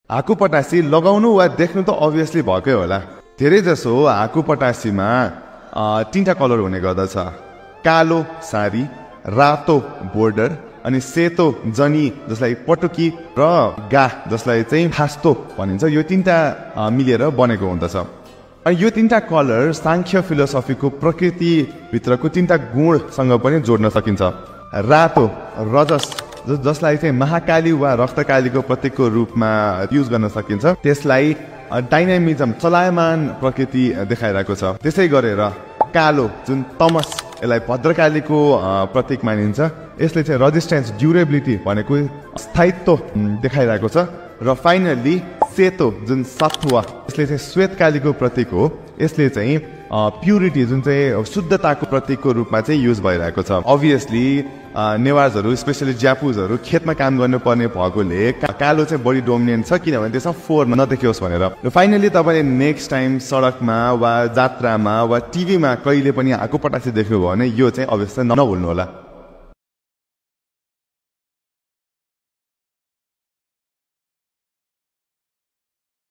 हाकु पटासी लगाउनु वा देख्नु त अभियसली भएकै होला। धेरै जसो हाकु पटासीमा तीनटा कलर हुने गर्दछ, कालो सारी, रातो बोर्डर अनि सेतो जनी जसलाई पटुकी र गा जसलाई चाहिँ फास्तो भनिन्छ, यो तीनटा मिलेर बनेको हुँदछ। अनि यो तीनटा कलर सांख्य फिलोसफीको प्रकृति भित्रको तीनटा गुणसँग पनि जोड्न सकिन्छ। रातो रजस जसलाई चाहिँ महाकाली वा रक्तकालीको प्रतीकको रूपमा युज गर्न सकिन्छ, त्यसलाई डाइनामिजम चलायमान प्रकृति देखाइरहेको छ। त्यसै गरेर कालो जुन तमस, यसलाई भद्रकालीको प्रतीक मानिन्छ, यसले चाहिँ रेजिस्टेन्स ड्युरेबिलिटी भनेको स्थायित्व देखाइरहेको छ। र फाइनल्ली सेतो जुन सत्व, यसले चाहिँ श्वेतकालीको प्रतीक हो, यसले चाहिँ प्युरिटी जुन चाहिँ शुद्धताको प्रतीकको रूपमा चाहिँ युज भइरहेको छ। अभियसली नेवारहरू स्पेसली ज्यापुजहरू खेतमा काम गर्नुपर्ने भएकोले कालो चाहिँ बढी डोमिनेन्ट छ, किनभने त्यसमा फोहोर नदेखियोस् भनेर। र फाइनली तपाईँले नेक्स्ट टाइम सडकमा वा जात्रामा वा टिभीमा कहिले पनि हाकु पटासी देख्नुभयो भने यो चाहिँ अवश्य नभुल्नु होला।